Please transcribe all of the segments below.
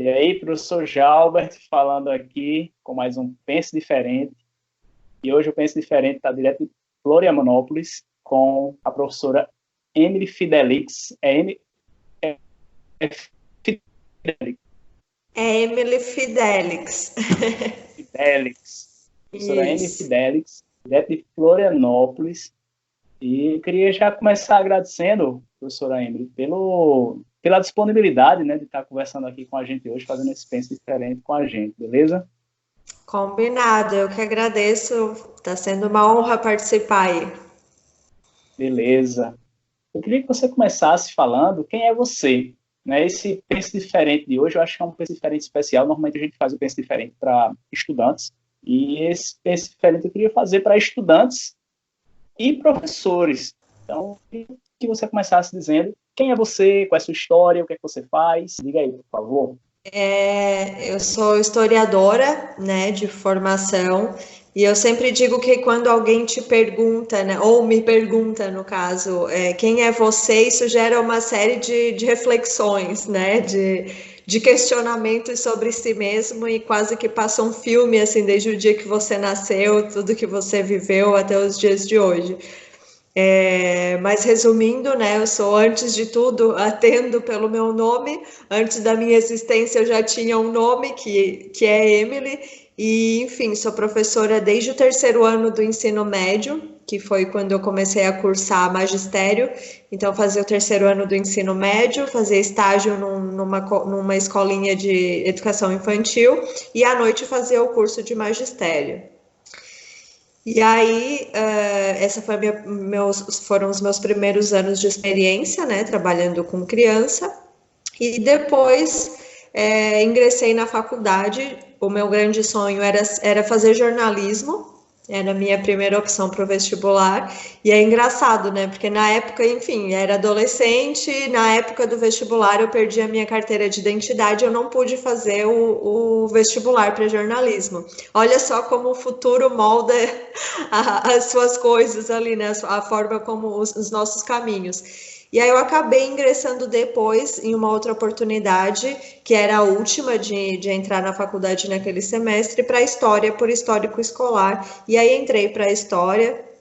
E aí, professor Jalbert, falando aqui com mais um Pense Diferente. E hoje o Pense Diferente está direto de Florianópolis com a professora Emily Fidelix. Fidelix. É Emily Fidelix. Fidelix. Professora Emily Isso. Fidelix, direto de Florianópolis. E eu queria já começar agradecendo, professora Emily, pela disponibilidade, né, de estar conversando aqui com a gente hoje, fazendo esse Pense Diferente com a gente, beleza? Combinado, eu que agradeço. Está sendo uma honra participar aí. Beleza. Eu queria que você começasse falando quem é você. Né? Esse Pense Diferente de hoje, eu acho que é um Pense Diferente especial. Normalmente a gente faz o Pense Diferente para estudantes. E esse Pense Diferente eu queria fazer para estudantes e professores. Então, eu queria que você começasse dizendo quem é você, qual é a sua história, o que é que você faz. Diga aí, por favor. Eu sou historiadora, né, de formação, e eu sempre digo que quando alguém te pergunta, né, ou me pergunta, no caso, quem é você, isso gera uma série de reflexões, né, de questionamentos sobre si mesmo e quase que passa um filme, assim, desde o dia que você nasceu, tudo que você viveu até os dias de hoje. Mas resumindo, né, eu sou, antes de tudo, atendo pelo meu nome. Antes da minha existência eu já tinha um nome, que é Emily, e enfim, sou professora desde o terceiro ano do ensino médio, que foi quando eu comecei a cursar magistério. Então, fazia o terceiro ano do ensino médio, fazia estágio numa escolinha de educação infantil, e à noite fazia o curso de magistério. E aí, foram os meus primeiros anos de experiência, né, trabalhando com criança. E depois ingressei na faculdade. O meu grande sonho era fazer jornalismo, era a minha primeira opção para o vestibular. E é engraçado, né? Porque na época, enfim, era adolescente, na época do vestibular eu perdi a minha carteira de identidade, eu não pude fazer o vestibular para jornalismo. Olha só como o futuro molda as suas coisas ali, né? A forma como os nossos caminhos. E aí eu acabei ingressando depois em uma outra oportunidade, que era a última de entrar na faculdade naquele semestre, para História, por histórico escolar. E aí entrei para História.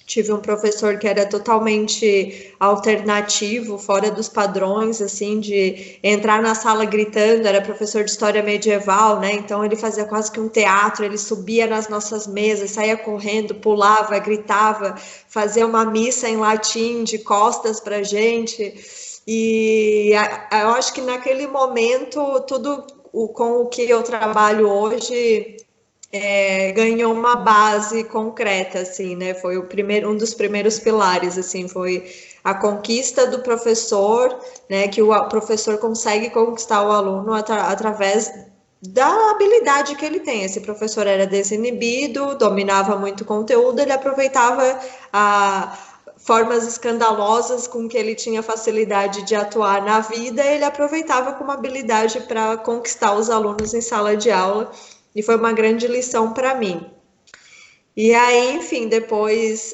Tive um professor que era totalmente alternativo, fora dos padrões, assim, de entrar na sala gritando. Era professor de história medieval, né? Então ele fazia quase que um teatro, ele subia nas nossas mesas, saía correndo, pulava, gritava, fazia uma missa em latim de costas pra gente. E eu acho que naquele momento, tudo com o que eu trabalho hoje ganhou uma base concreta, assim, né? Foi um dos primeiros pilares, assim, foi a conquista do professor, né? Que o professor consegue conquistar o aluno através da habilidade que ele tem. Esse professor era desinibido, dominava muito o conteúdo, ele aproveitava formas escandalosas com que ele tinha facilidade de atuar na vida, ele aproveitava como habilidade para conquistar os alunos em sala de aula. E foi uma grande lição para mim. E aí, enfim, depois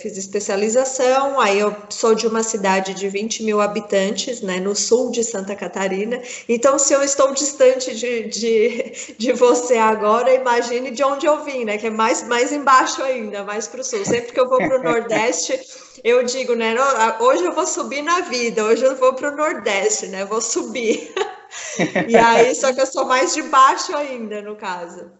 fiz especialização. Aí eu sou de uma cidade de 20 mil habitantes, né, no sul de Santa Catarina. Então, se eu estou distante de você agora, imagine de onde eu vim, né, que é mais embaixo ainda, mais para o sul. Sempre que eu vou para o Nordeste, eu digo, né, hoje eu vou subir na vida, hoje eu vou para o Nordeste, né, vou subir. E aí, só que eu sou mais de baixo ainda, no caso.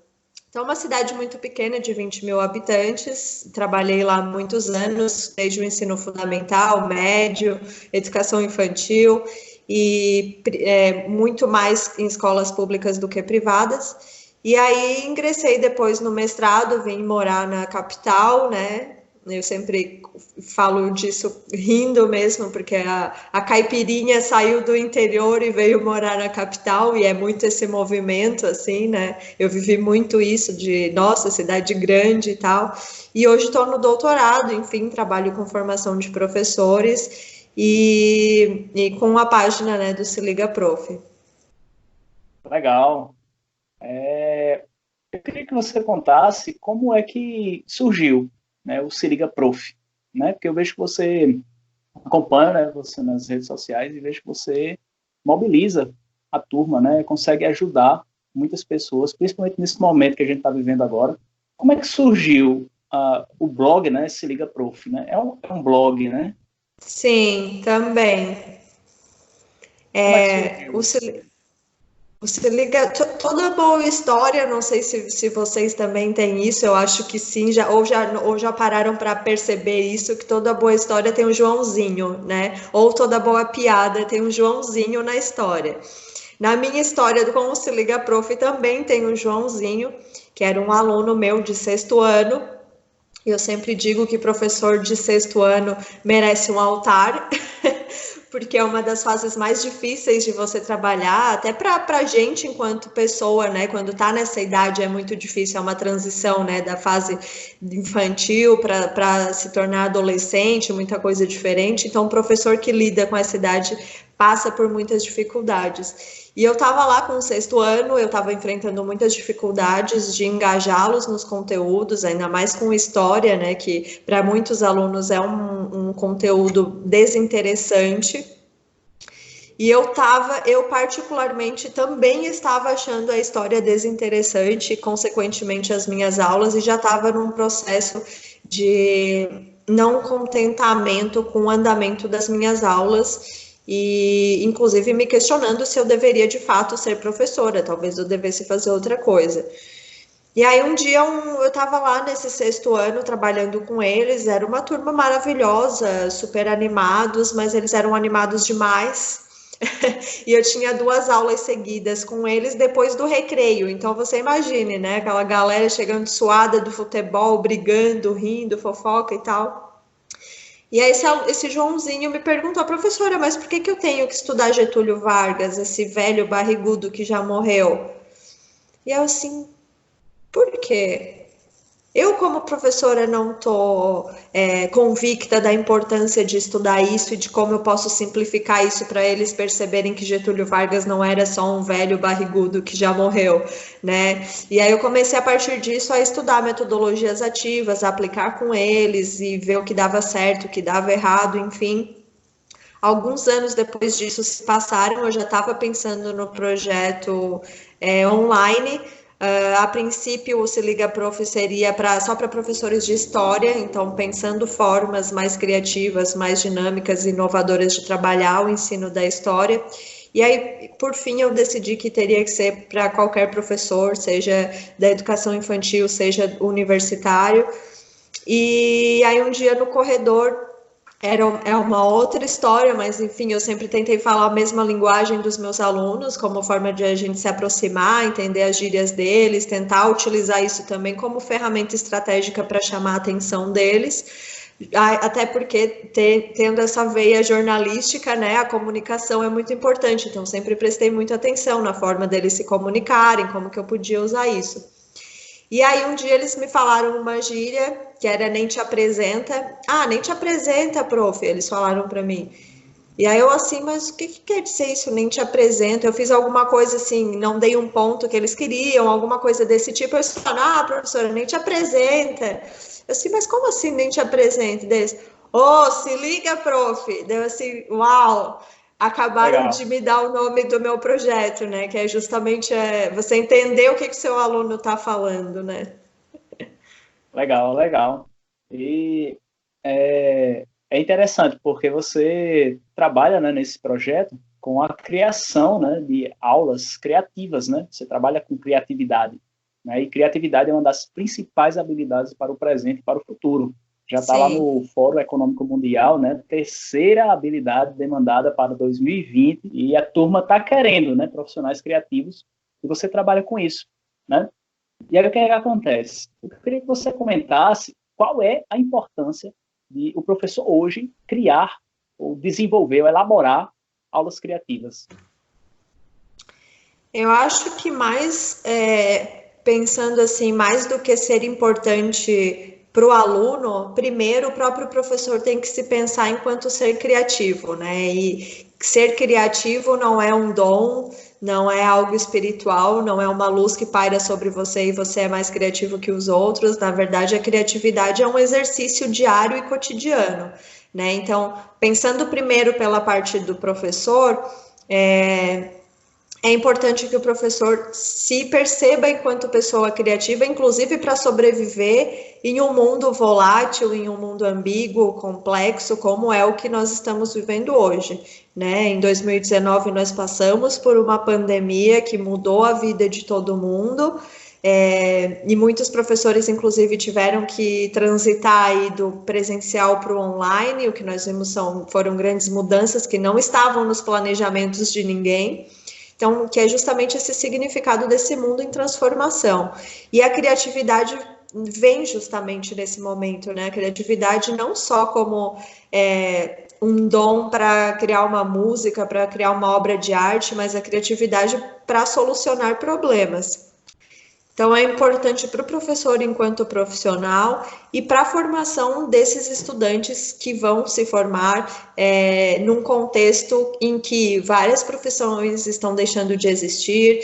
Então, uma cidade muito pequena, de 20 mil habitantes. Trabalhei lá há muitos anos, desde o ensino fundamental, médio, educação infantil, e muito mais em escolas públicas do que privadas. E aí, ingressei depois no mestrado, vim morar na capital, né? Eu sempre falo disso rindo mesmo, porque a caipirinha saiu do interior e veio morar na capital, e é muito esse movimento, assim, né? Eu vivi muito isso de, nossa, cidade grande e tal. E hoje estou no doutorado, enfim, trabalho com formação de professores e com a página, né, do Se Liga Prof. Legal. Eu queria que você contasse como é que surgiu, né, o Se Liga Prof, né? Porque eu vejo que você acompanha, né, você nas redes sociais, e vejo que você mobiliza a turma, né, consegue ajudar muitas pessoas, principalmente nesse momento que a gente está vivendo agora. Como é que surgiu o blog, né, Se Liga Prof, né? É um blog, né? Sim, também. Como é que O surgiu? Se Liga, toda boa história, não sei se vocês também têm isso, eu acho que sim, ou já pararam para perceber isso, que toda boa história tem um Joãozinho, né? Ou toda boa piada tem um Joãozinho na história. Na minha história com o Se Liga Prof também tem um Joãozinho, que era um aluno meu de 6º ano. Eu sempre digo que professor de 6º ano merece um altar, porque é uma das fases mais difíceis de você trabalhar, até para a gente enquanto pessoa, né? Quando está nessa idade é muito difícil, é uma transição, né? Da fase infantil para se tornar adolescente, muita coisa diferente. Então, o professor que lida com essa idade passa por muitas dificuldades. E eu estava lá com o 6º ano, eu estava enfrentando muitas dificuldades de engajá-los nos conteúdos, ainda mais com história, né, que para muitos alunos é um conteúdo desinteressante. E eu particularmente também estava achando a história desinteressante, e consequentemente as minhas aulas, e já estava num processo de não contentamento com o andamento das minhas aulas e inclusive me questionando se eu deveria de fato ser professora, talvez eu devesse fazer outra coisa. E aí um dia eu estava lá nesse 6º ano trabalhando com eles, era uma turma maravilhosa, super animados, mas eles eram animados demais. E eu tinha 2 aulas seguidas com eles depois do recreio. Então você imagine, né? Aquela galera chegando suada do futebol, brigando, rindo, fofoca e tal. E aí esse Joãozinho me perguntou, professora, mas por que eu tenho que estudar Getúlio Vargas, esse velho barrigudo que já morreu? E eu assim, por quê? Eu, como professora, não estou convicta da importância de estudar isso e de como eu posso simplificar isso para eles perceberem que Getúlio Vargas não era só um velho barrigudo que já morreu, né? E aí eu comecei, a partir disso, a estudar metodologias ativas, a aplicar com eles e ver o que dava certo, o que dava errado, enfim. Alguns anos depois disso se passaram, eu já estava pensando no projeto online. A princípio, o Se Liga Prof seria só para professores de história, então pensando formas mais criativas, mais dinâmicas e inovadoras de trabalhar o ensino da história. E aí, por fim, eu decidi que teria que ser para qualquer professor, seja da educação infantil, seja universitário. E aí, um dia no corredor, é uma outra história, mas enfim, eu sempre tentei falar a mesma linguagem dos meus alunos, como forma de a gente se aproximar, entender as gírias deles, tentar utilizar isso também como ferramenta estratégica para chamar a atenção deles. Até porque tendo essa veia jornalística, né, a comunicação é muito importante, então sempre prestei muita atenção na forma deles se comunicarem, como que eu podia usar isso. E aí um dia eles me falaram uma gíria que era nem te apresenta. Ah, nem te apresenta, prof, eles falaram para mim. E aí eu assim, mas o que quer dizer isso, nem te apresenta? Eu fiz alguma coisa assim, não dei um ponto que eles queriam, alguma coisa desse tipo. Eles falaram, professora, nem te apresenta. Eu assim, mas como assim nem te apresenta? Deles, se liga, prof. Deu assim, uau. Acabaram Legal, de me dar o nome do meu projeto, né? Que é justamente você entender o que seu aluno está falando, né? legal, legal. E é interessante porque você trabalha, né, nesse projeto com a criação, né, de aulas criativas, né? Você trabalha com criatividade, né? E criatividade é uma das principais habilidades para o presente e para o futuro. Já está lá Sim. no Fórum Econômico Mundial, né? Terceira habilidade demandada para 2020 e a turma está querendo, né? Profissionais criativos e você trabalha com isso, né? E aí o que é que acontece? Eu queria que você comentasse qual é a importância de o professor hoje criar ou desenvolver ou elaborar aulas criativas. Eu acho que mais, pensando assim, mais do que ser importante para o aluno, primeiro o próprio professor tem que se pensar enquanto ser criativo, né? E ser criativo não é um dom, não é algo espiritual, não é uma luz que paira sobre você e você é mais criativo que os outros. Na verdade, a criatividade é um exercício diário e cotidiano, né? Então, pensando primeiro pela parte do professor, é importante que o professor se perceba enquanto pessoa criativa, inclusive para sobreviver em um mundo volátil, em um mundo ambíguo, complexo, como é o que nós estamos vivendo hoje, né? Em 2019 nós passamos por uma pandemia que mudou a vida de todo mundo, e muitos professores, inclusive, tiveram que transitar aí do presencial para o online. O que nós vimos foram grandes mudanças que não estavam nos planejamentos de ninguém. Então, que é justamente esse significado desse mundo em transformação. E a criatividade vem justamente nesse momento, né? A criatividade não só como um dom para criar uma música, para criar uma obra de arte, mas a criatividade para solucionar problemas. Então, é importante para o professor enquanto profissional e para a formação desses estudantes que vão se formar num contexto em que várias profissões estão deixando de existir.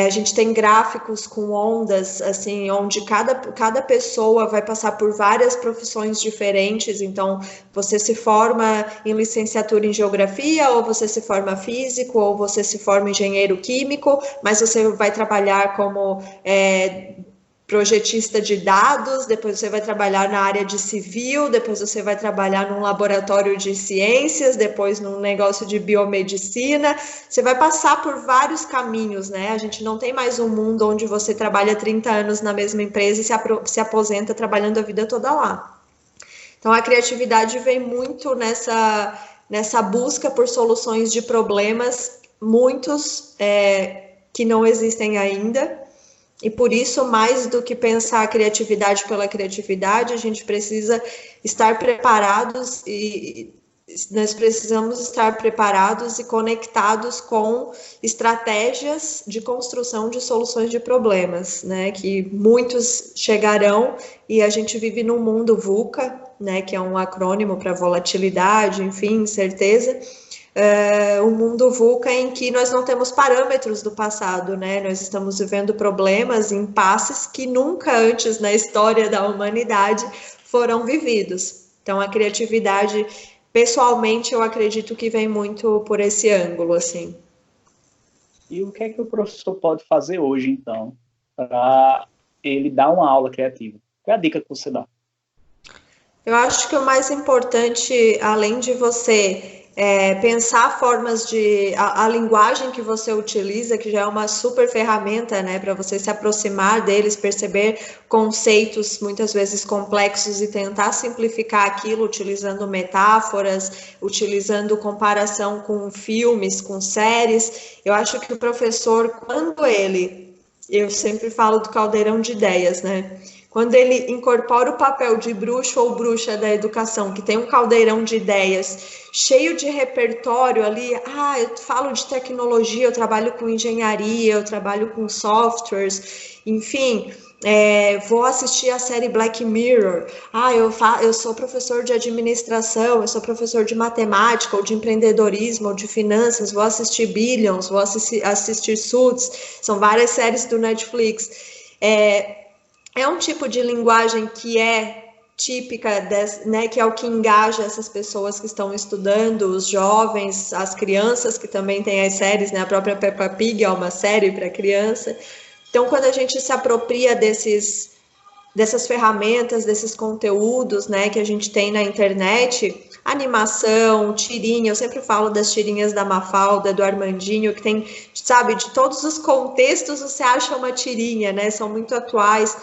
A gente tem gráficos com ondas, assim, onde cada pessoa vai passar por várias profissões diferentes. Então, você se forma em licenciatura em geografia, ou você se forma físico, ou você se forma engenheiro químico, mas você vai trabalhar como projetista de dados, depois você vai trabalhar na área de civil, depois você vai trabalhar num laboratório de ciências, depois num negócio de biomedicina. Você vai passar por vários caminhos, né? A gente não tem mais um mundo onde você trabalha 30 anos na mesma empresa e se aposenta trabalhando a vida toda lá. Então, a criatividade vem muito nessa busca por soluções de problemas, muitos que não existem ainda. E por isso, mais do que pensar a criatividade pela criatividade, a gente precisa estar preparados e nós precisamos estar preparados e conectados com estratégias de construção de soluções de problemas, né? Que muitos chegarão, e a gente vive num mundo VUCA, né? Que é um acrônimo para volatilidade, enfim, incerteza. O mundo VUCA em que nós não temos parâmetros do passado, né? Nós estamos vivendo problemas, impasses que nunca antes na história da humanidade foram vividos. Então, a criatividade, pessoalmente, eu acredito que vem muito por esse ângulo, assim. E o que é que o professor pode fazer hoje, então, para ele dar uma aula criativa? Qual é a dica que você dá? Eu acho que o mais importante, além de você pensar formas a linguagem que você utiliza, que já é uma super ferramenta, né, para você se aproximar deles, perceber conceitos muitas vezes complexos e tentar simplificar aquilo utilizando metáforas, utilizando comparação com filmes, com séries. Eu acho que o professor, eu sempre falo do caldeirão de ideias, né? Quando ele incorpora o papel de bruxo ou bruxa da educação, que tem um caldeirão de ideias cheio de repertório ali, eu falo de tecnologia, eu trabalho com engenharia, eu trabalho com softwares, enfim, vou assistir a série Black Mirror, eu sou professor de administração, eu sou professor de matemática, ou de empreendedorismo, ou de finanças, vou assistir Billions, vou assistir Suits, são várias séries do Netflix. É um tipo de linguagem que é típica, né, que é o que engaja essas pessoas que estão estudando, os jovens, as crianças, que também têm as séries, né, a própria Peppa Pig é uma série para criança. Então, quando a gente se apropria dessas ferramentas, desses conteúdos, né, que a gente tem na internet, animação, tirinha, eu sempre falo das tirinhas da Mafalda, do Armandinho, que tem, sabe, de todos os contextos você acha uma tirinha, né, são muito atuais.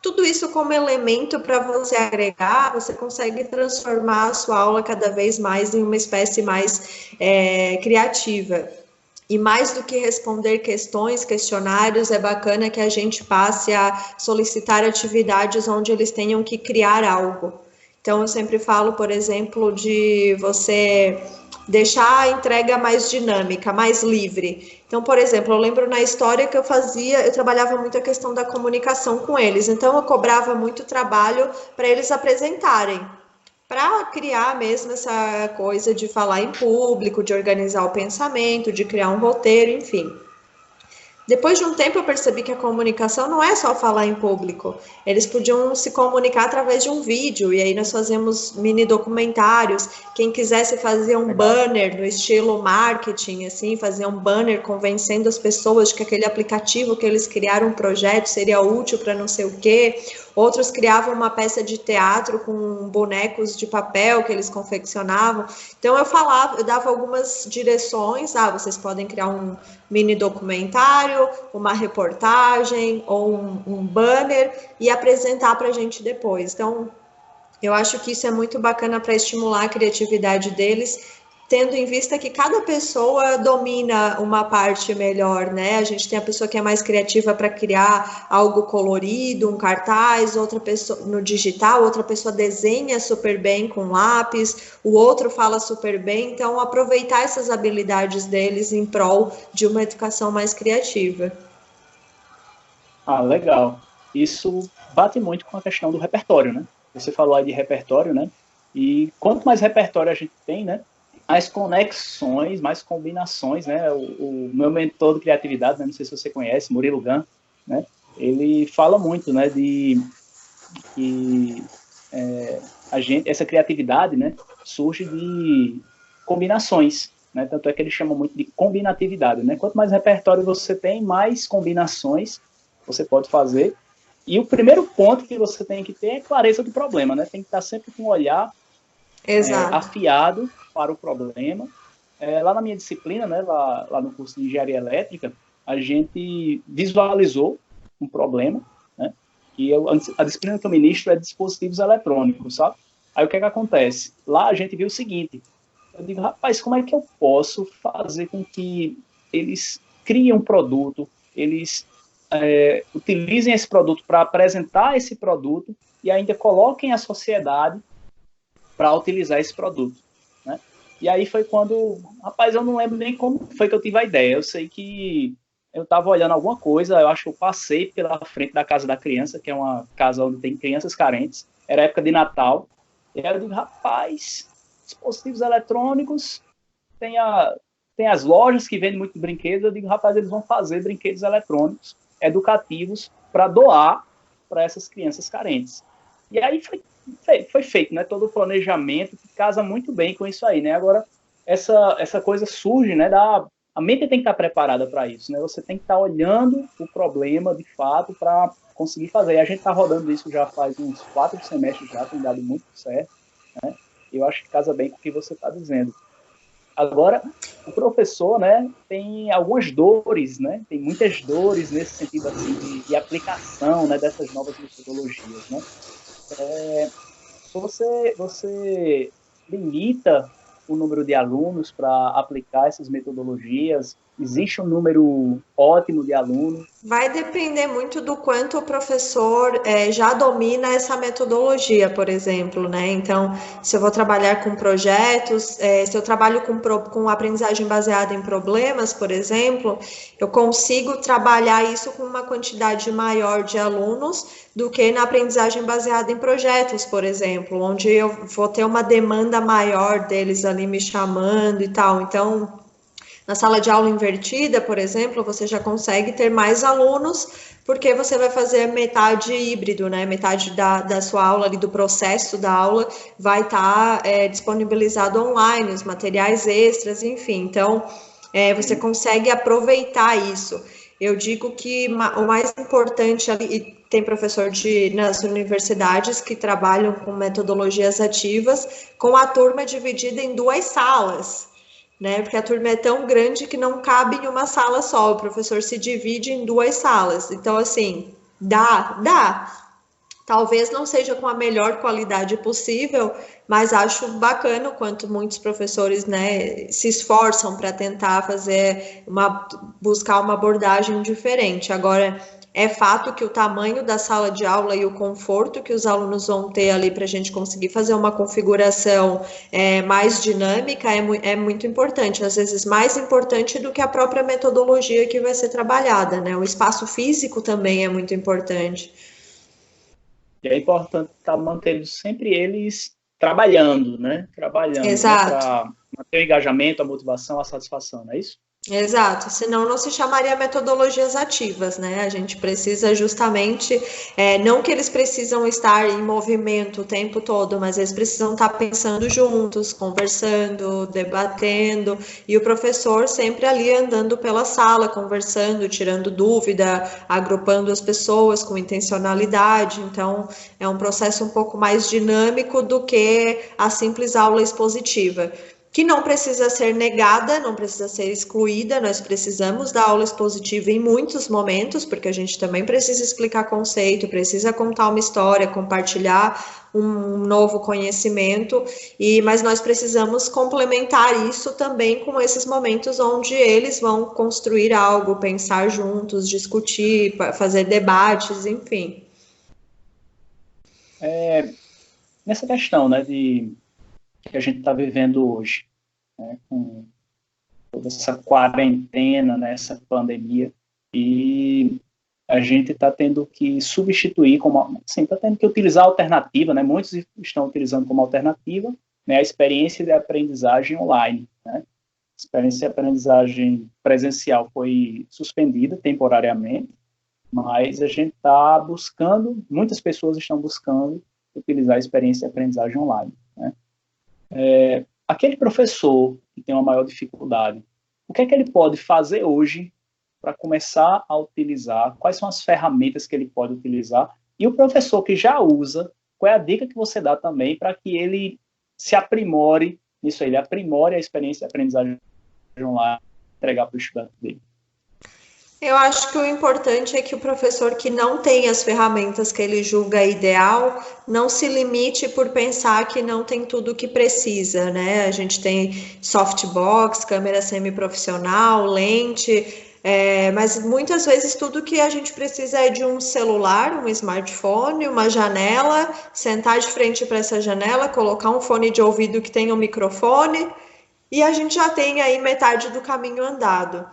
Tudo isso como elemento para você agregar, você consegue transformar a sua aula cada vez mais em uma espécie mais criativa. E mais do que responder questionários, é bacana que a gente passe a solicitar atividades onde eles tenham que criar algo. Então, eu sempre falo, por exemplo, de você deixar a entrega mais dinâmica, mais livre. Então, por exemplo, eu lembro na história que eu trabalhava muito a questão da comunicação com eles, então eu cobrava muito trabalho para eles apresentarem, para criar mesmo essa coisa de falar em público, de organizar o pensamento, de criar um roteiro, enfim. Depois de um tempo eu percebi que a comunicação não é só falar em público. Eles podiam se comunicar através de um vídeo, e aí nós fazíamos mini documentários. Quem quisesse fazer um Legal. banner no estilo marketing, assim, fazer um banner convencendo as pessoas de que aquele aplicativo que eles criaram um projeto seria útil para não sei o quê. Outros criavam uma peça de teatro com bonecos de papel que eles confeccionavam. Então eu dava algumas direções. Vocês podem criar um mini documentário, uma reportagem ou um banner e apresentar para a gente depois. Então, eu acho que isso é muito bacana para estimular a criatividade deles, tendo em vista que cada pessoa domina uma parte melhor, né? A gente tem a pessoa que é mais criativa para criar algo colorido, um cartaz, outra pessoa no digital, outra pessoa desenha super bem com lápis, o outro fala super bem. Então, aproveitar essas habilidades deles em prol de uma educação mais criativa. Ah, legal. Isso bate muito com a questão do repertório, né? Você falou aí de repertório, né? E quanto mais repertório a gente tem, né? Mais conexões, mais combinações, né? O meu mentor de criatividade, né? Não sei se você conhece, Murilo Gun, né? Ele fala muito, né? De que essa criatividade, né? Surge de combinações, né? Tanto é que eles chamam muito de combinatividade, né? Quanto mais repertório você tem, mais combinações você pode fazer. E o primeiro ponto que você tem que ter é clareza do problema, né? Tem que estar sempre com um olhar afiado para o problema. Lá na minha disciplina, né, lá no curso de engenharia elétrica, a gente visualizou um problema, né? E a disciplina que eu ministro é dispositivos eletrônicos, sabe? Aí o que acontece? Lá a gente viu o seguinte: eu digo, rapaz, como é que eu posso fazer com que eles criem um produto, eles utilizem esse produto para apresentar esse produto e ainda coloquem a sociedade para utilizar esse produto, né? E aí foi quando, rapaz, eu não lembro nem como foi que eu tive a ideia. Eu sei que eu estava olhando alguma coisa, eu acho que eu passei pela frente da casa da criança, que é uma casa onde tem crianças carentes, era época de Natal, e aí eu digo, rapaz, dispositivos eletrônicos, tem as lojas que vendem muito brinquedos, eu digo, rapaz, eles vão fazer brinquedos eletrônicos educativos para doar para essas crianças carentes. E aí foi feito, né, todo o planejamento que casa muito bem com isso aí, né? Agora, essa coisa surge, né, a mente tem que estar preparada para isso, né? Você tem que estar olhando o problema, de fato, para conseguir fazer. E a gente está rodando isso já faz uns 4 semestres já, tem dado muito certo, né? Eu acho que casa bem com o que você está dizendo. Agora, o professor, né, tem algumas dores, né? Tem muitas dores nesse sentido assim de aplicação, né, dessas novas metodologias, né? Você limita o número de alunos para aplicar essas metodologias? Existe um número ótimo de alunos? Vai depender muito do quanto o professor já domina essa metodologia, por exemplo, né? Então, se eu vou trabalhar com projetos, se eu trabalho com aprendizagem baseada em problemas, por exemplo, eu consigo trabalhar isso com uma quantidade maior de alunos do que na aprendizagem baseada em projetos, por exemplo, onde eu vou ter uma demanda maior deles ali me chamando e tal. Então, na sala de aula invertida, por exemplo, você já consegue ter mais alunos, porque você vai fazer metade híbrido, né? Metade da sua aula, ali, do processo da aula, vai estar disponibilizado online, os materiais extras, enfim. Então, você consegue aproveitar isso. Eu digo que o mais importante ali, e tem professor nas universidades que trabalham com metodologias ativas, com a turma dividida em 2 salas, né? Porque a turma é tão grande que não cabe em uma sala só, o professor se divide em 2 salas. Então, assim, dá. Talvez não seja com a melhor qualidade possível, mas acho bacana o quanto muitos professores, né, se esforçam para tentar buscar uma abordagem diferente. Agora, é fato que o tamanho da sala de aula e o conforto que os alunos vão ter ali para a gente conseguir fazer uma configuração mais dinâmica é muito importante, às vezes mais importante do que a própria metodologia que vai ser trabalhada, né? O espaço físico também é muito importante. E é importante estar mantendo sempre eles trabalhando, né? Trabalhando, né? Exato. Para manter o engajamento, a motivação, a satisfação, não é isso? Exato, senão não se chamaria metodologias ativas, né? A gente precisa justamente, não que eles precisam estar em movimento o tempo todo, mas eles precisam estar pensando juntos, conversando, debatendo, e o professor sempre ali andando pela sala, conversando, tirando dúvida, agrupando as pessoas com intencionalidade. Então, é um processo um pouco mais dinâmico do que a simples aula expositiva, que não precisa ser negada, não precisa ser excluída, nós precisamos da aula expositiva em muitos momentos, porque a gente também precisa explicar conceito, precisa contar uma história, compartilhar um novo conhecimento, mas nós precisamos complementar isso também com esses momentos onde eles vão construir algo, pensar juntos, discutir, fazer debates, enfim. Nessa questão, né, de que a gente está vivendo hoje, né, com toda essa quarentena, né, essa pandemia, e a gente está tendo que substituir, como, assim, está tendo que utilizar a alternativa, né, muitos estão utilizando como alternativa, né, a experiência de aprendizagem online. Né, a experiência de aprendizagem presencial foi suspendida temporariamente, mas a gente está buscando, muitas pessoas estão buscando utilizar a experiência de aprendizagem online. Né. Aquele professor que tem uma maior dificuldade, o que é que ele pode fazer hoje para começar a utilizar? Quais são as ferramentas que ele pode utilizar? E o professor que já usa, qual é a dica que você dá também para que ele se aprimore nisso aí, ele aprimore a experiência de aprendizagem online, entregar para o estudante dele? Eu acho que o importante é que o professor que não tem as ferramentas que ele julga ideal, não se limite por pensar que não tem tudo o que precisa, né? A gente tem softbox, câmera semiprofissional, lente, mas muitas vezes tudo que a gente precisa é de um celular, um smartphone, uma janela, sentar de frente para essa janela, colocar um fone de ouvido que tenha um microfone, e a gente já tem aí metade do caminho andado.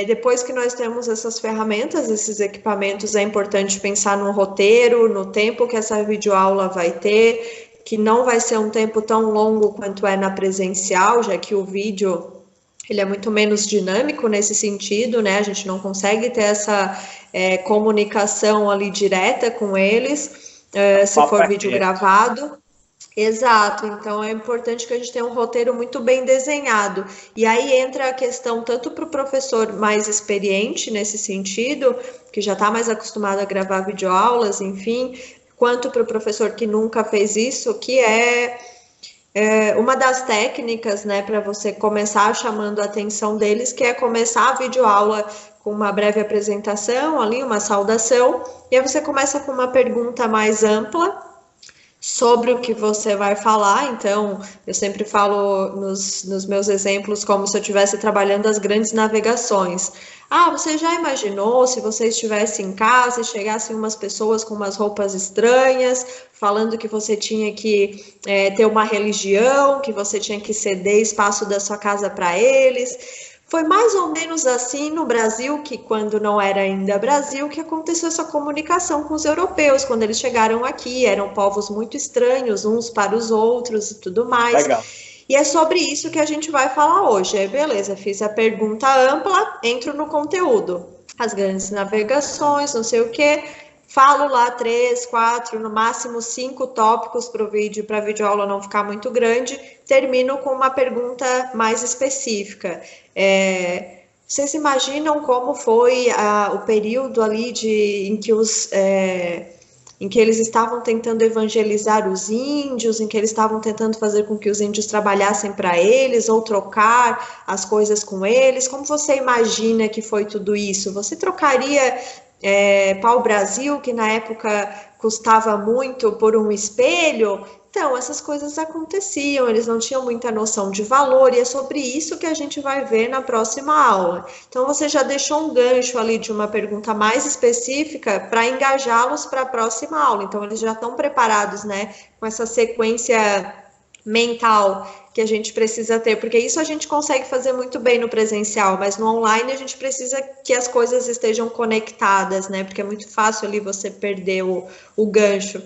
Depois que nós temos essas ferramentas, esses equipamentos, é importante pensar no roteiro, no tempo que essa videoaula vai ter, que não vai ser um tempo tão longo quanto é na presencial, já que o vídeo ele é muito menos dinâmico nesse sentido, né? A gente não consegue ter essa comunicação ali direta com eles, se for vídeo gravado. Exato, então é importante que a gente tenha um roteiro muito bem desenhado. E aí entra a questão tanto para o professor mais experiente nesse sentido, que já está mais acostumado a gravar videoaulas, enfim, quanto para o professor que nunca fez isso, que uma das técnicas, né, para você começar chamando a atenção deles, que é começar a videoaula com uma breve apresentação ali, uma saudação, e aí você começa com uma pergunta mais ampla sobre o que você vai falar. Então, eu sempre falo nos meus exemplos como se eu estivesse trabalhando as grandes navegações. Você já imaginou se você estivesse em casa e chegassem umas pessoas com umas roupas estranhas, falando que você tinha que ter uma religião, que você tinha que ceder espaço da sua casa para eles? Foi mais ou menos assim no Brasil, que quando não era ainda Brasil, que aconteceu essa comunicação com os europeus, quando eles chegaram aqui, eram povos muito estranhos uns para os outros e tudo mais. Legal. E é sobre isso que a gente vai falar hoje. Beleza, fiz a pergunta ampla, entro no conteúdo. As grandes navegações, não sei o quê. Falo lá 3, 4, no máximo 5 tópicos para o vídeo, para a videoaula não ficar muito grande. Termino com uma pergunta mais específica. Vocês imaginam como foi o período ali em que eles estavam tentando evangelizar os índios, em que eles estavam tentando fazer com que os índios trabalhassem para eles ou trocar as coisas com eles? Como você imagina que foi tudo isso? Você trocaria pau-brasil, que na época custava muito, por um espelho? Então, essas coisas aconteciam, eles não tinham muita noção de valor, e é sobre isso que a gente vai ver na próxima aula. Então, você já deixou um gancho ali de uma pergunta mais específica para engajá-los para a próxima aula. Então, eles já estão preparados, né, com essa sequência mental que a gente precisa ter, porque isso a gente consegue fazer muito bem no presencial, mas no online a gente precisa que as coisas estejam conectadas, né, porque é muito fácil ali você perder o gancho.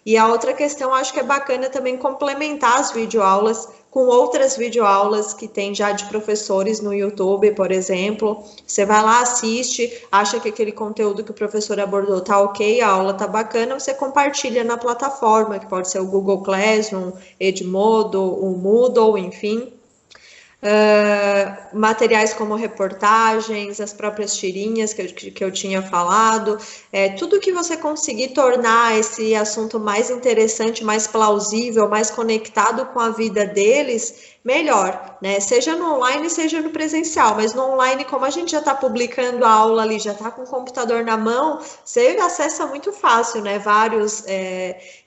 E a outra questão, acho que é bacana também complementar as videoaulas com outras videoaulas que tem já de professores no YouTube, por exemplo. Você vai lá, assiste, acha que aquele conteúdo que o professor abordou tá ok, a aula tá bacana, você compartilha na plataforma, que pode ser o Google Classroom, Edmodo, o Moodle, enfim. Materiais como reportagens, as próprias tirinhas que eu tinha falado, tudo que você conseguir tornar esse assunto mais interessante, mais plausível, mais conectado com a vida deles, melhor, né? Seja no online, seja no presencial, mas no online, como a gente já está publicando a aula ali, já está com o computador na mão, você acessa muito fácil, né? Vários,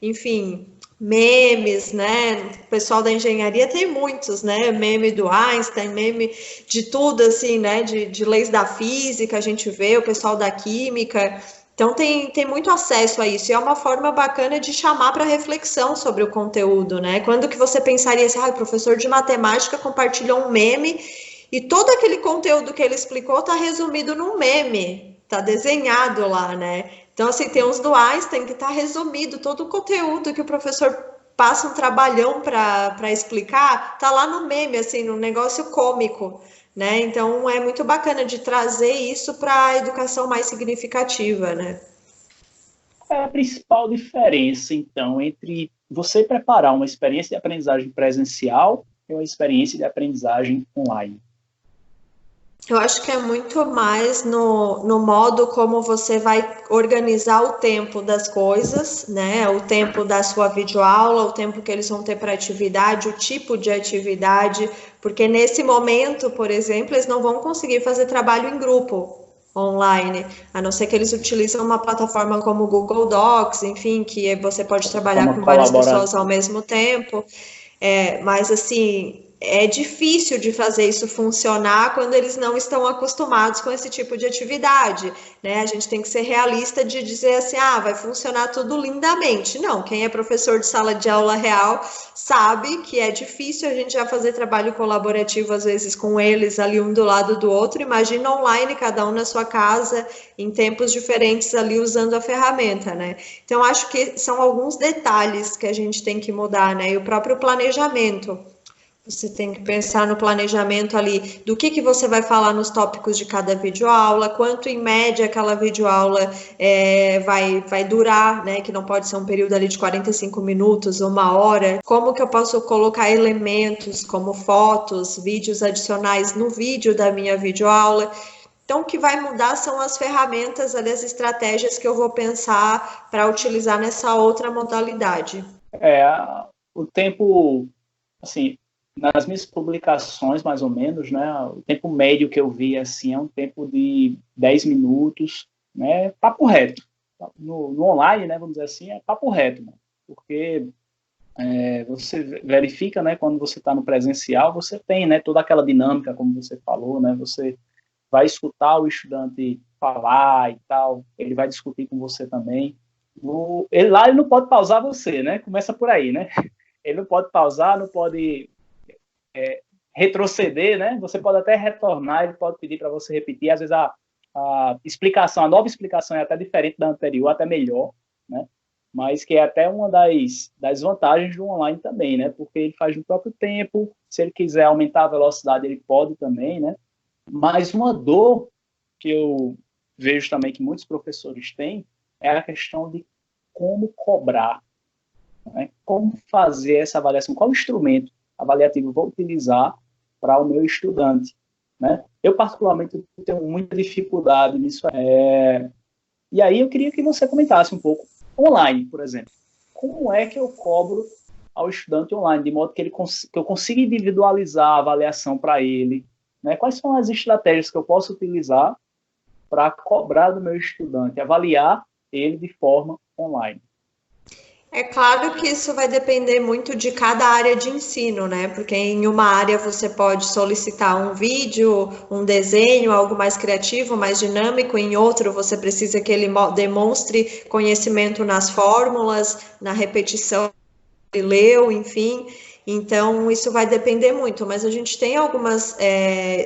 enfim, memes, né? O pessoal da engenharia tem muitos, né? Meme do Einstein, meme de tudo, assim, né? De leis da física, a gente vê, o pessoal da química. Então, tem muito acesso a isso. E é uma forma bacana de chamar para reflexão sobre o conteúdo, né? Quando que você pensaria assim, o professor de matemática compartilhou um meme e todo aquele conteúdo que ele explicou está resumido num meme, está desenhado lá, né? Então, assim, tem uns do Einstein que está resumido, todo o conteúdo que o professor passa um trabalhão para explicar, está lá no meme, assim, no negócio cômico, né? Então, é muito bacana de trazer isso para a educação mais significativa, né? Qual é a principal diferença, então, entre você preparar uma experiência de aprendizagem presencial e uma experiência de aprendizagem online? Eu acho que é muito mais no modo como você vai organizar o tempo das coisas, né? O tempo da sua videoaula, o tempo que eles vão ter para atividade, o tipo de atividade, porque nesse momento, por exemplo, eles não vão conseguir fazer trabalho em grupo online, a não ser que eles utilizem uma plataforma como o Google Docs, enfim, que você pode trabalhar com várias pessoas ao mesmo tempo. Mas assim, é difícil de fazer isso funcionar quando eles não estão acostumados com esse tipo de atividade, né? A gente tem que ser realista de dizer assim, vai funcionar tudo lindamente. Não, quem é professor de sala de aula real sabe que é difícil a gente já fazer trabalho colaborativo, às vezes, com eles ali um do lado do outro. Imagina online, cada um na sua casa, em tempos diferentes ali, usando a ferramenta, né? Então, acho que são alguns detalhes que a gente tem que mudar, né? E o próprio planejamento. Você tem que pensar no planejamento ali do que você vai falar nos tópicos de cada videoaula, quanto em média aquela videoaula vai durar, né? Que não pode ser um período ali de 45 minutos, uma hora. Como que eu posso colocar elementos como fotos, vídeos adicionais no vídeo da minha videoaula. Então, o que vai mudar são as ferramentas, ali, as estratégias que eu vou pensar para utilizar nessa outra modalidade. O tempo, assim, nas minhas publicações, mais ou menos, né, o tempo médio que eu vi, assim, é um tempo de 10 minutos, né, papo reto. No online, né, vamos dizer assim, é papo reto, né, porque você verifica, né, quando você está no presencial, você tem, né, toda aquela dinâmica, como você falou, né, você vai escutar o estudante falar e tal, ele vai discutir com você também. Ele não pode pausar você, né, começa por aí, né, ele não pode pausar, não pode retroceder, né? Você pode até retornar, ele pode pedir para você repetir. Às vezes a explicação, a nova explicação é até diferente da anterior, até melhor, né? Mas que é até uma das vantagens do online também, né? Porque ele faz no próprio tempo, se ele quiser aumentar a velocidade, ele pode também, né? Mas uma dor que eu vejo também que muitos professores têm é a questão de como cobrar, né? Como fazer essa avaliação, qual instrumento avaliativo vou utilizar para o meu estudante, né? Eu, particularmente, tenho muita dificuldade nisso. E aí eu queria que você comentasse um pouco, online, por exemplo. Como é que eu cobro ao estudante online, de modo que eu consiga individualizar a avaliação para ele, né? Quais são as estratégias que eu posso utilizar para cobrar do meu estudante, avaliar ele de forma online? É claro que isso vai depender muito de cada área de ensino, né? Porque em uma área você pode solicitar um vídeo, um desenho, algo mais criativo, mais dinâmico, em outro você precisa que ele demonstre conhecimento nas fórmulas, na repetição que ele leu, enfim. Então, isso vai depender muito, mas a gente tem algumas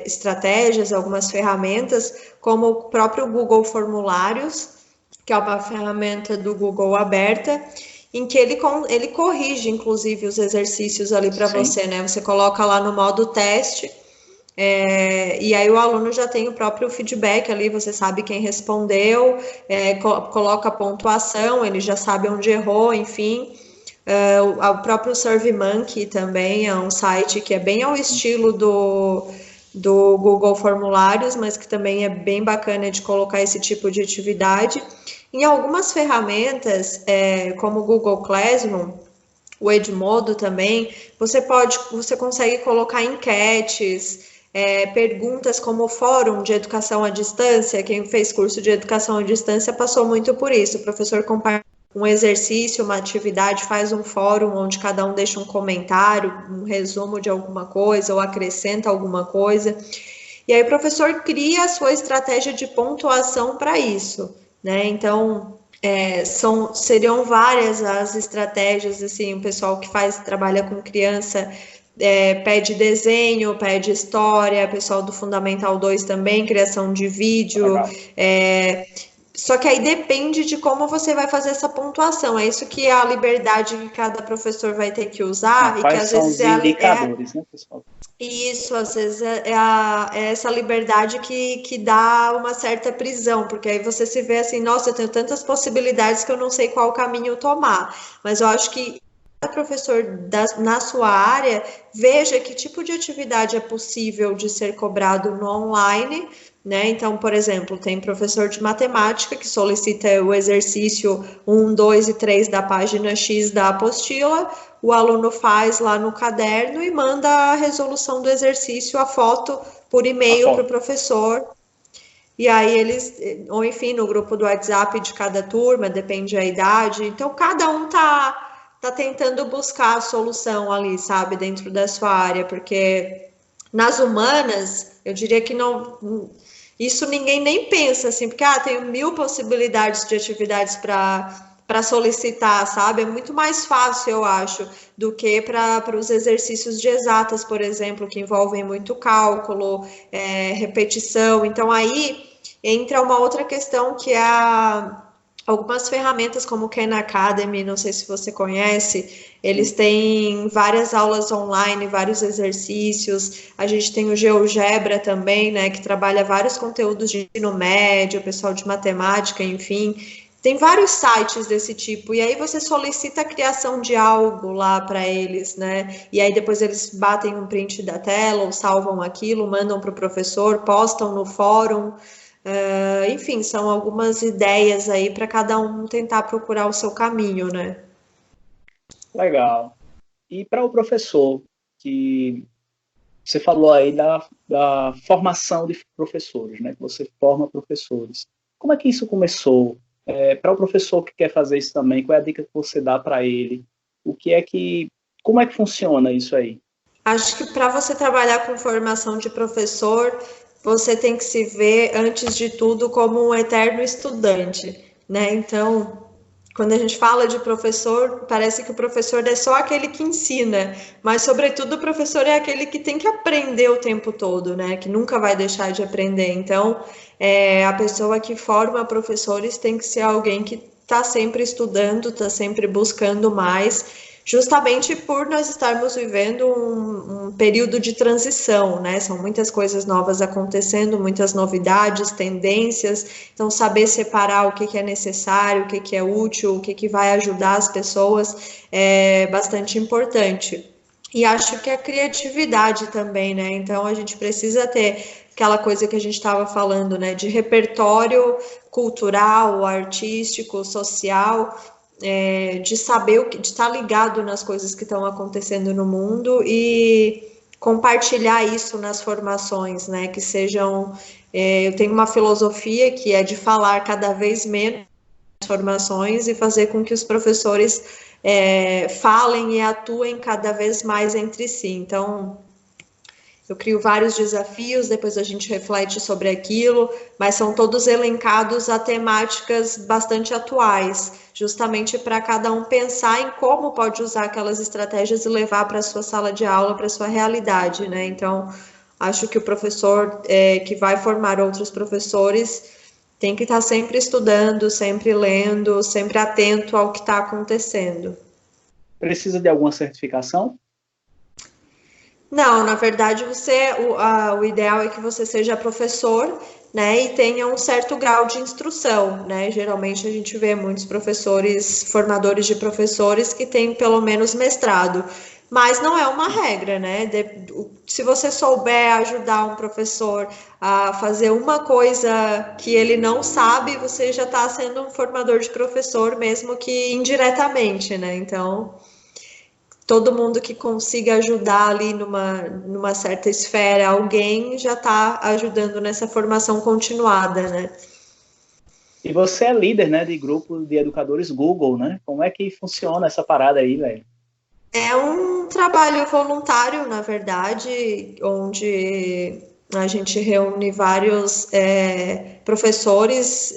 estratégias, algumas ferramentas, como o próprio Google Formulários, que é uma ferramenta do Google aberta, em que ele corrige, inclusive, os exercícios ali para você, né? Você coloca lá no modo teste, e aí o aluno já tem o próprio feedback ali, você sabe quem respondeu, coloca a pontuação, ele já sabe onde errou, enfim. O próprio SurveyMonkey também é um site que é bem ao estilo do Google Formulários, mas que também é bem bacana de colocar esse tipo de atividade. Em algumas ferramentas, como o Google Classroom, o Edmodo também, você consegue colocar enquetes, perguntas como o Fórum de Educação à Distância. Quem fez curso de Educação à Distância passou muito por isso. O professor compartilha um exercício, uma atividade, faz um fórum onde cada um deixa um comentário, um resumo de alguma coisa ou acrescenta alguma coisa. E aí o professor cria a sua estratégia de pontuação para isso, né? Então, seriam várias as estratégias, assim, o pessoal que trabalha com criança pede desenho, pede história, o pessoal do Fundamental 2 também, criação de vídeo, só que aí depende de como você vai fazer essa pontuação. É isso que é a liberdade que cada professor vai ter que usar. E que às vezes os indicadores, né, pessoal? Isso, às vezes é essa liberdade que dá uma certa prisão, porque aí você se vê assim, nossa, eu tenho tantas possibilidades que eu não sei qual caminho tomar. Mas eu acho que cada professor na sua área veja que tipo de atividade é possível de ser cobrado no online, né? Então, por exemplo, tem professor de matemática que solicita o exercício 1, 2 e 3 da página X da apostila, o aluno faz lá no caderno e manda a resolução do exercício, a foto, por e-mail para o professor. E aí eles, ou enfim, no grupo do WhatsApp de cada turma, depende da idade. Então, cada um tá tentando buscar a solução ali, sabe, dentro da sua área, porque nas humanas, eu diria que não... Isso ninguém nem pensa, assim, porque tenho 1000 possibilidades de atividades para solicitar, sabe? É muito mais fácil, eu acho, do que para os exercícios de exatas, por exemplo, que envolvem muito cálculo, repetição. Então, aí entra uma outra questão que é algumas ferramentas como o Khan Academy, não sei se você conhece, eles têm várias aulas online, vários exercícios. A gente tem o GeoGebra também, né, que trabalha vários conteúdos de ensino médio, pessoal de matemática, enfim. Tem vários sites desse tipo, e aí você solicita a criação de algo lá para eles, né? E aí depois eles batem um print da tela ou salvam aquilo, mandam para o professor, postam no fórum. Enfim, são algumas ideias aí para cada um tentar procurar o seu caminho, né? Legal. E para o professor, que você falou aí da formação de professores, né? Que você forma professores. Como é que isso começou? Para o professor que quer fazer isso também, qual é a dica que você dá para ele? Como é que funciona isso aí? Acho que para você trabalhar com formação de professor, você tem que se ver, antes de tudo, como um eterno estudante, né? Então, quando a gente fala de professor, parece que o professor é só aquele que ensina, mas, sobretudo, o professor é aquele que tem que aprender o tempo todo, né? Que nunca vai deixar de aprender. Então, a pessoa que forma professores tem que ser alguém que está sempre estudando, está sempre buscando mais, justamente por nós estarmos vivendo um período de transição, né? São muitas coisas novas acontecendo, muitas novidades, tendências. Então, saber separar o que é necessário, o que é útil, o que vai ajudar as pessoas é bastante importante. E acho que a criatividade também, né? Então, a gente precisa ter aquela coisa que a gente estava falando, né? De repertório cultural, artístico, social, de saber de estar ligado nas coisas que estão acontecendo no mundo e compartilhar isso nas formações, né? Que sejam... eu tenho uma filosofia que é de falar cada vez menos nas formações e fazer com que os professores falem e atuem cada vez mais entre si. Então, eu crio vários desafios, depois a gente reflete sobre aquilo, mas são todos elencados a temáticas bastante atuais, justamente para cada um pensar em como pode usar aquelas estratégias e levar para a sua sala de aula, para a sua realidade, né? Então, acho que o professor que vai formar outros professores tem que estar sempre estudando, sempre lendo, sempre atento ao que está acontecendo. Precisa de alguma certificação? Não, na verdade, o ideal é que você seja professor, né, e tenha um certo grau de instrução, né? Geralmente a gente vê muitos professores, formadores de professores que têm pelo menos mestrado, mas não é uma regra, né? Se você souber ajudar um professor a fazer uma coisa que ele não sabe, você já está sendo um formador de professor, mesmo que indiretamente, né? Então, todo mundo que consiga ajudar ali numa certa esfera alguém já está ajudando nessa formação continuada, né? E você é líder, né, de grupo de educadores Google, né? Como é que funciona essa parada aí, velho? É um trabalho voluntário, na verdade, onde a gente reúne vários professores,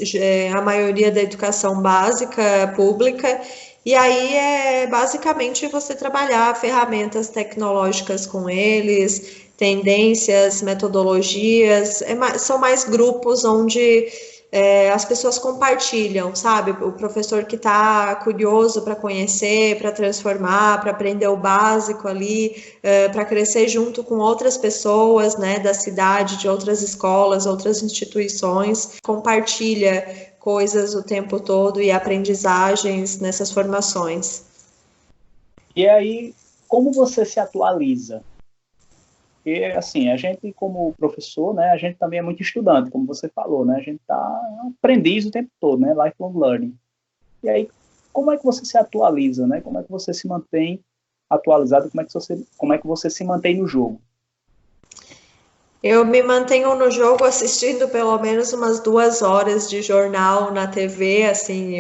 a maioria da educação básica, pública, e aí é basicamente você trabalhar ferramentas tecnológicas com eles, tendências, metodologias, são mais grupos onde as pessoas compartilham, sabe? O professor que está curioso para conhecer, para transformar, para aprender o básico ali, para crescer junto com outras pessoas, né, da cidade, de outras escolas, outras instituições, compartilha coisas o tempo todo e aprendizagens nessas formações. E aí, como você se atualiza? Porque, assim, a gente, como professor, né, a gente também é muito estudante, como você falou, né? A gente está aprendiz o tempo todo, né? Lifelong learning. E aí, como é que você se atualiza, né? Como é que você se mantém atualizado? Como é que você se mantém no jogo? Eu me mantenho no jogo assistindo pelo menos umas 2 horas de jornal na TV, assim,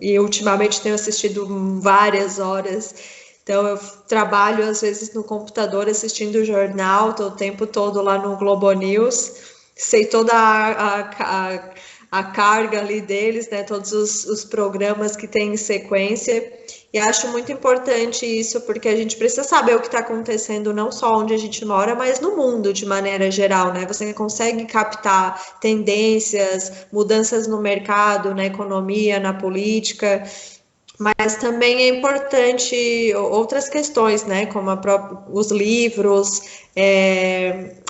e ultimamente tenho assistido várias horas. Então eu trabalho às vezes no computador assistindo o jornal, tô o tempo todo lá no Globo News, sei toda a carga ali deles, né? Todos os programas que tem em sequência. E acho muito importante isso, porque a gente precisa saber o que está acontecendo não só onde a gente mora, mas no mundo de maneira geral, né? Você consegue captar tendências, mudanças no mercado, na economia, na política, mas também é importante outras questões, né? Como os livros,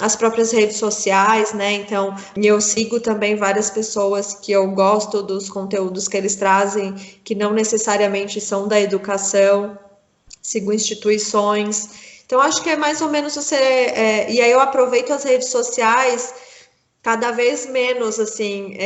as próprias redes sociais, né? Então, eu sigo também várias pessoas que eu gosto dos conteúdos que eles trazem, que não necessariamente são da educação, sigo instituições. Então, acho que é mais ou menos você. E aí eu aproveito as redes sociais cada vez menos, assim,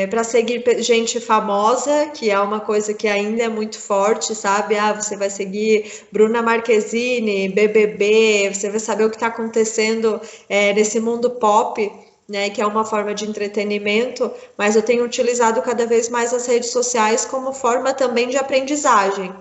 para seguir gente famosa, que é uma coisa que ainda é muito forte, sabe? Ah, você vai seguir Bruna Marquezine, BBB, você vai saber o que está acontecendo nesse mundo pop, né? Que é uma forma de entretenimento, mas eu tenho utilizado cada vez mais as redes sociais como forma também de aprendizagem.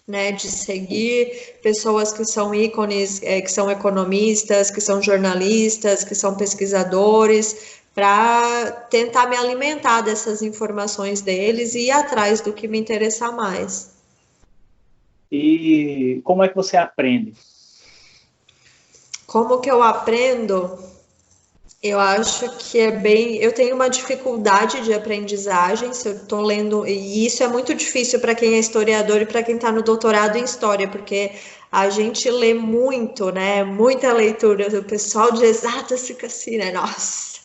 Né, de seguir pessoas que são ícones, que são economistas, que são jornalistas, que são pesquisadores, para tentar me alimentar dessas informações deles e ir atrás do que me interessar mais. E como é que você aprende? Como que eu aprendo? Eu acho que eu tenho uma dificuldade de aprendizagem, se eu estou lendo, e isso é muito difícil para quem é historiador e para quem está no doutorado em história, porque a gente lê muito, né? Muita leitura, o pessoal de exatas fica assim, né? Nossa!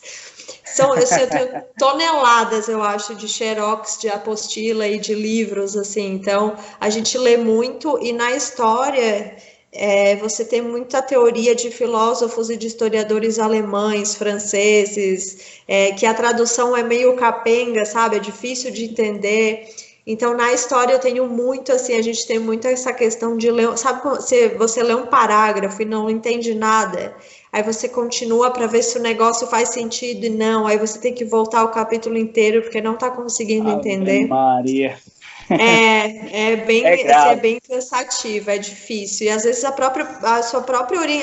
Eu tenho toneladas, eu acho, de xerox, de apostila e de livros, assim. Então, a gente lê muito e na história você tem muita teoria de filósofos e de historiadores alemães, franceses, que a tradução é meio capenga, sabe? É difícil de entender. Então, na história eu tenho muito, assim, a gente tem muito essa questão de ler, sabe, se você lê um parágrafo e não entende nada, aí você continua para ver se o negócio faz sentido e não, aí você tem que voltar o capítulo inteiro porque não está conseguindo Ave entender. Maria. É bem, É assim, é grave. bem cansativo, é difícil. E às vezes a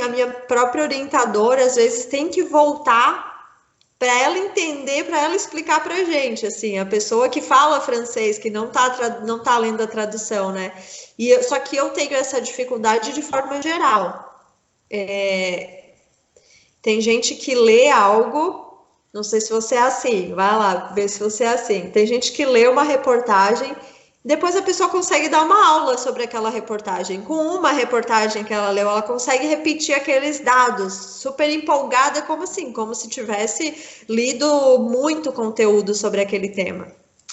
minha própria orientadora, às vezes tem que voltar para ela entender, para ela explicar para a gente, assim, a pessoa que fala francês, que não tá lendo a tradução, né? Só que eu tenho essa dificuldade de forma geral. Tem gente que lê algo Não sei se você é assim, vai lá ver se você é assim. Tem gente que lê uma reportagem, depois a pessoa consegue dar uma aula sobre aquela reportagem. Com uma reportagem que ela leu, ela consegue repetir aqueles dados, super empolgada, como assim? Como se tivesse lido muito conteúdo sobre aquele tema.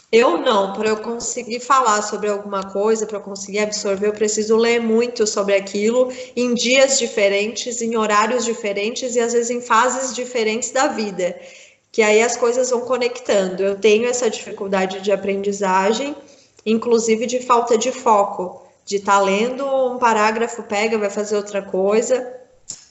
Eu não, para eu conseguir falar sobre alguma coisa, para eu conseguir absorver, eu preciso ler muito sobre aquilo em dias diferentes, em horários diferentes e às vezes em fases diferentes da vida, que aí as coisas vão conectando. Eu tenho essa dificuldade de aprendizagem, inclusive de falta de foco, de estar lendo um parágrafo, pega, vai fazer outra coisa.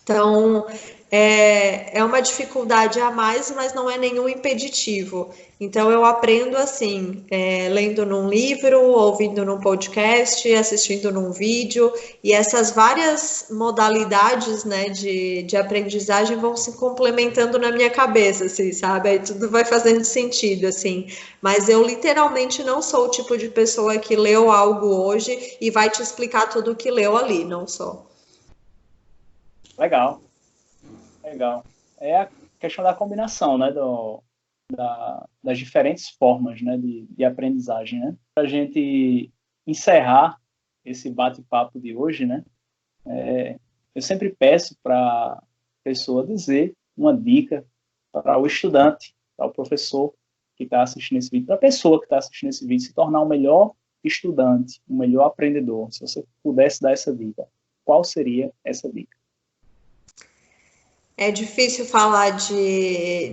Então, é uma dificuldade a mais, mas não é nenhum impeditivo. Então, eu aprendo assim, lendo num livro, ouvindo num podcast, assistindo num vídeo, e essas várias modalidades, né, de aprendizagem vão se complementando na minha cabeça, assim, sabe? Aí tudo vai fazendo sentido, assim. Mas eu literalmente não sou o tipo de pessoa que leu algo hoje e vai te explicar tudo o que leu ali, não sou. Legal, legal. É a questão da combinação, né, das diferentes formas, né, de aprendizagem, né? Para a gente encerrar esse bate-papo de hoje, né, eu sempre peço para a pessoa dizer uma dica para o estudante, para o professor que está assistindo esse vídeo, para a pessoa que está assistindo esse vídeo se tornar um melhor estudante, um melhor aprendedor. Se você pudesse dar essa dica, qual seria essa dica? É difícil falar de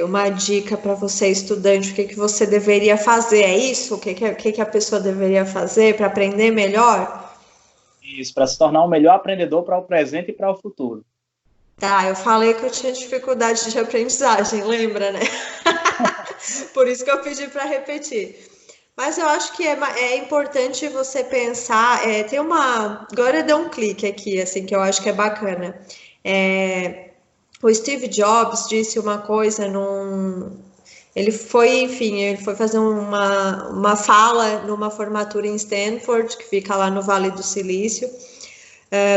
uma dica para você, estudante, o que você deveria fazer, é isso? O que a pessoa deveria fazer para aprender melhor? Isso, para se tornar um melhor aprendedor para o presente e para o futuro. Tá, eu falei que eu tinha dificuldade de aprendizagem, lembra, né? Por isso que eu pedi para repetir. Mas eu acho que é importante você pensar, tem uma... Agora deu um clique aqui, assim, que eu acho que é bacana. O Steve Jobs disse uma coisa Ele foi fazer uma fala numa formatura em Stanford, que fica lá no Vale do Silício,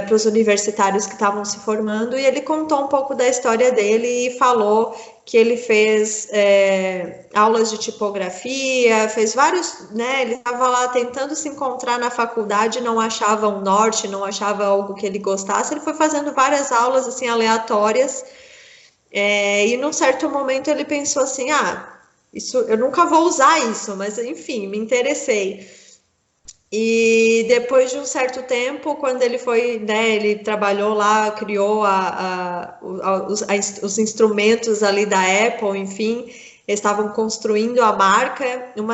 para os universitários que estavam se formando, e ele contou um pouco da história dele e falou que ele fez aulas de tipografia, fez vários, né? Ele estava lá tentando se encontrar na faculdade, não achava um norte, não achava algo que ele gostasse, ele foi fazendo várias aulas assim aleatórias, e num certo momento ele pensou assim, isso, eu nunca vou usar isso, mas enfim, me interessei. E depois de um certo tempo, quando ele foi, né, ele trabalhou lá, criou os instrumentos ali da Apple, enfim, eles estavam construindo a marca. Um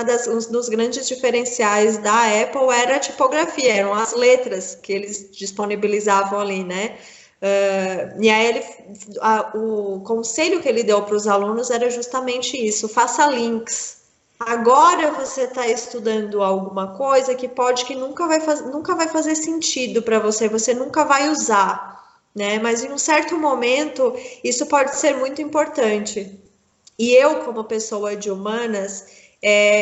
dos grandes diferenciais da Apple era a tipografia, eram as letras que eles disponibilizavam ali, né? E aí o conselho que ele deu para os alunos era justamente isso: faça links. Agora você está estudando alguma coisa que nunca vai fazer sentido para você, você nunca vai usar, né? Mas em um certo momento isso pode ser muito importante. E eu, como pessoa de humanas,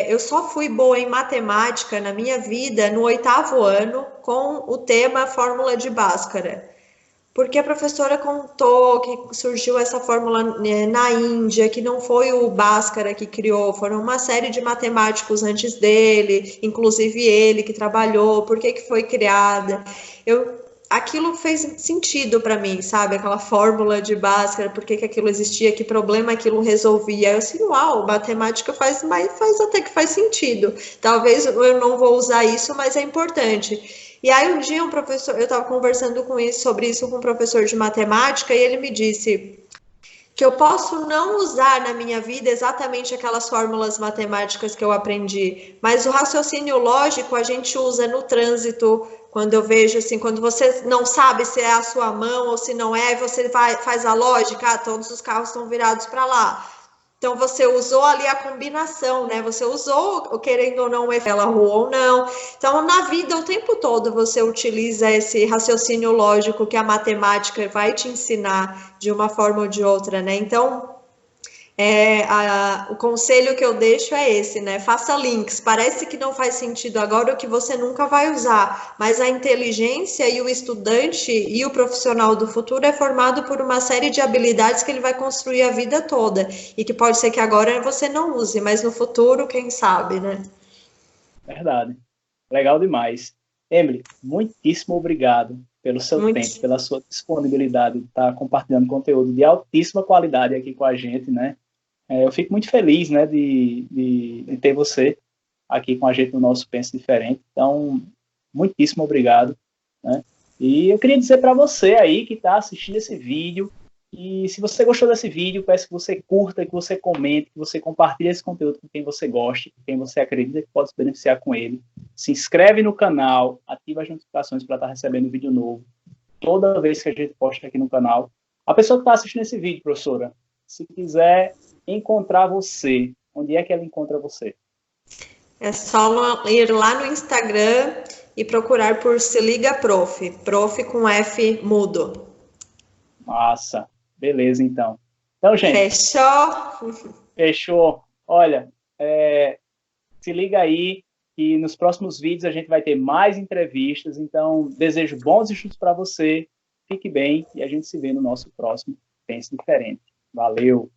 eu só fui boa em matemática na minha vida no 8º ano com o tema Fórmula de Bhaskara. Porque a professora contou que surgiu essa fórmula na Índia, que não foi o Bhaskara que criou, foram uma série de matemáticos antes dele, inclusive ele que trabalhou, por que foi criada. Aquilo fez sentido para mim, sabe? Aquela fórmula de Bhaskara, por que aquilo existia, que problema aquilo resolvia. Eu assim, uau, matemática faz até que faz sentido. Talvez eu não vou usar isso, mas é importante. E aí um dia eu estava conversando sobre isso com um professor de matemática e ele me disse que eu posso não usar na minha vida exatamente aquelas fórmulas matemáticas que eu aprendi, mas o raciocínio lógico a gente usa no trânsito, quando eu vejo assim, quando você não sabe se é a sua mão ou se não é, você faz a lógica, todos os carros estão virados para lá. Então, você usou ali a combinação, né? Você usou, querendo ou não, ela rua ou não. Então, na vida, o tempo todo, você utiliza esse raciocínio lógico que a matemática vai te ensinar de uma forma ou de outra, né? Então, O conselho que eu deixo é esse, né? Faça links. Parece que não faz sentido agora o que você nunca vai usar, mas a inteligência e o estudante e o profissional do futuro é formado por uma série de habilidades que ele vai construir a vida toda e que pode ser que agora você não use, mas no futuro, quem sabe, né? Verdade. Legal demais. Emily, muitíssimo obrigado pelo seu tempo, Muito. pela sua disponibilidade de estar compartilhando conteúdo de altíssima qualidade aqui com a gente, né? Eu fico muito feliz, né, de ter você aqui com a gente no nosso Pensa Diferente. Então, muitíssimo obrigado, né? E eu queria dizer para você aí que está assistindo esse vídeo, e se você gostou desse vídeo, peço que você curta, que você comente, que você compartilhe esse conteúdo com quem você gosta, com quem você acredita que pode se beneficiar com ele. Se inscreve no canal, ativa as notificações para estar recebendo vídeo novo toda vez que a gente posta aqui no canal. A pessoa que está assistindo esse vídeo, professora, se quiser encontrar você, onde é que ela encontra você? É só ir lá no Instagram e procurar por Se Liga Prof. Prof com F mudo. Massa. Beleza, então. Então, gente, Fechou? fechou. Olha, se liga aí que nos próximos vídeos a gente vai ter mais entrevistas. Então, desejo bons estudos para você. Fique bem e a gente se vê no nosso próximo Pense Diferente. Valeu!